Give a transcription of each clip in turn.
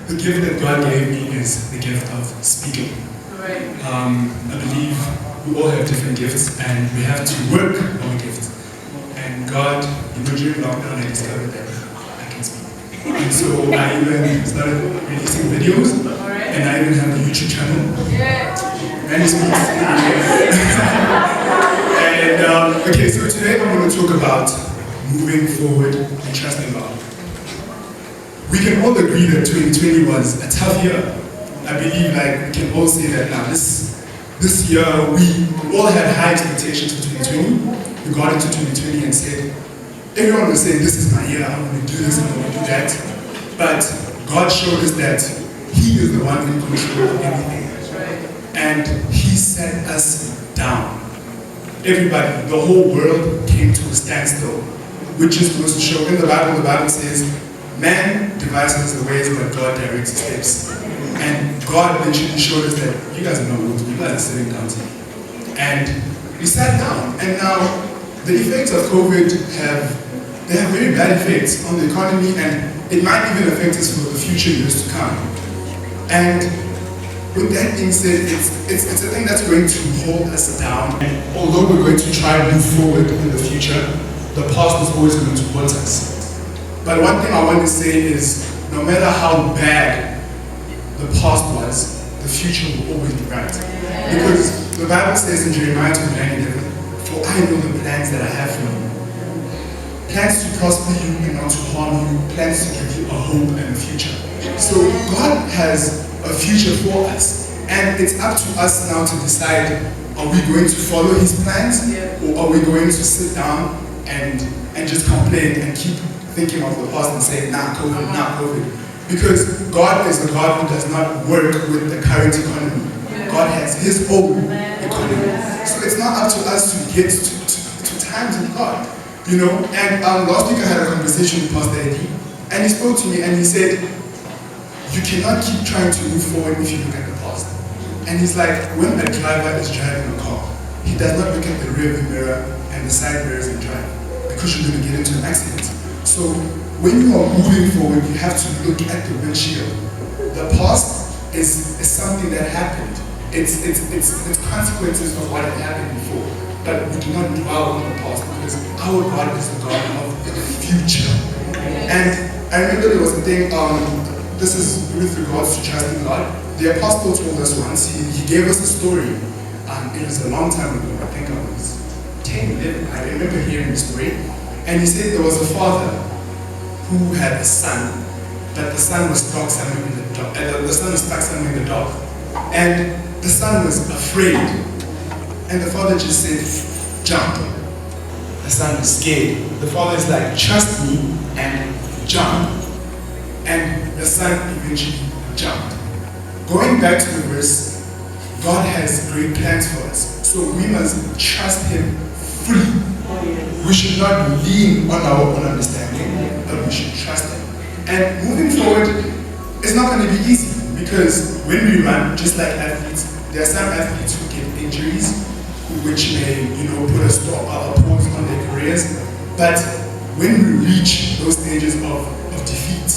the gift that God gave me is the gift of speaking. I believe we all have different gifts and we have to work on a gift. And God, during lockdown, I discovered that I can speak. And so I even started releasing videos, and I even have a YouTube channel. ManiiSpeakS. And okay, so today I'm going to talk about moving forward and trusting God. We can all agree that 2020 was a tough year. I believe we can all say that now. This year we all had high expectations for 2020. We got into 2020 and said, everyone was saying, this is my year, I'm going to do this, I'm going to do that. But God showed us that He is the one in control of everything. And He set us down. Everybody, the whole world came to a standstill, which is supposed to show in the Bible says, man devises the ways, but God directs his steps. And God eventually showed us that you guys are not moving, you guys are sitting down here. And we sat down, and now the effects of COVID have very bad effects on the economy, and it might even affect us for the future years to come. And with that being said, it's a thing that's going to hold us down. And although we're going to try and move forward in the future, the past is always going to haunt us. But one thing I want to say is, no matter how bad the past was, the future will always be bright. Because the Bible says in Jeremiah 29:11, "For I know the plans that I have for you. Plans to prosper you and not to harm you, plans to give you a hope and a future." So God has a future for us. And it's up to us now to decide, are we going to follow His plans? Or are we going to sit down and just complain and keep thinking of the past and say, nah, COVID, nah, COVID. Because God is a God who does not work with the current economy. God has His own economy. So it's not up to us to get to times with God, you know. And last week I had a conversation with Pastor Eddie, and he spoke to me and he said, you cannot keep trying to move forward if you look at the past. And he's like, when a driver is driving a car, he does not look at the rear view mirror and the side mirrors and drive, because you're going to get into an accident. So when you are moving forward, you have to look at the windshield. The past is something that happened. It's consequences of what had happened before. But we do not dwell on the past, because our God is the God of the future. And I remember there was a thing, this is with regards to trusting God. The apostle told us once, he gave us a story. It was a long time ago, I think I was 10, 11. I remember hearing the story. And he said there was a father who had a son, but the son was stuck somewhere in the dark. And the son was afraid. And the father just said, jump. The son was scared. The father is like, trust me and jump. And the son eventually jumped. Going back to the verse, God has great plans for us. So we must trust Him fully. We should not lean on our own understanding, but we should trust Him. And moving forward, it's not going to be easy, because when we run, just like athletes, there are some athletes who get injuries, which may, put a pause on their careers. But when we reach those stages of defeat,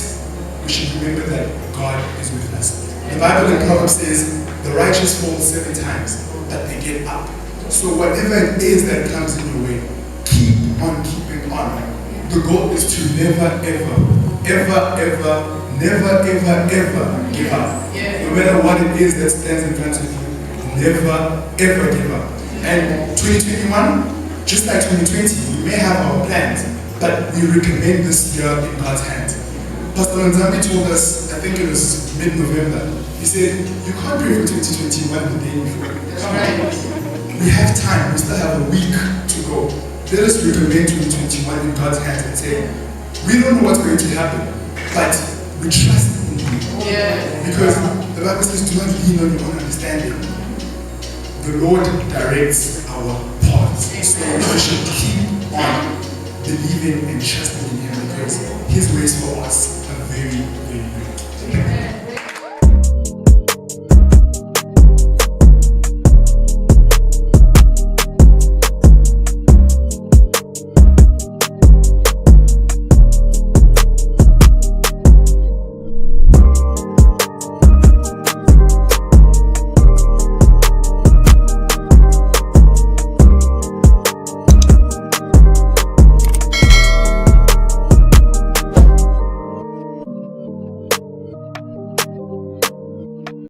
we should remember that God is with us. The Bible in Proverbs says, the righteous fall 7 times, but they get up. So whatever it is that comes in your way, keep on keeping on. The goal is to never, ever, ever, ever, never, ever, ever give up. No matter what it is that stands in front of you, never, ever give up. And 2021, just like 2020, we may have our plans, but we recommend this year in God's hands. Pastor Nzambi told us, I think it was mid-November, he said, you can't pray for 2021 the day before. We have time, we still have a week to go. Let us recommend 2021 in God's hands and say, we don't know what's going to happen, but we trust in you. Because the Bible says, do not lean on your own understanding. The Lord directs our paths. So we should keep on believing and trusting in Him, because His ways for us are very, very good.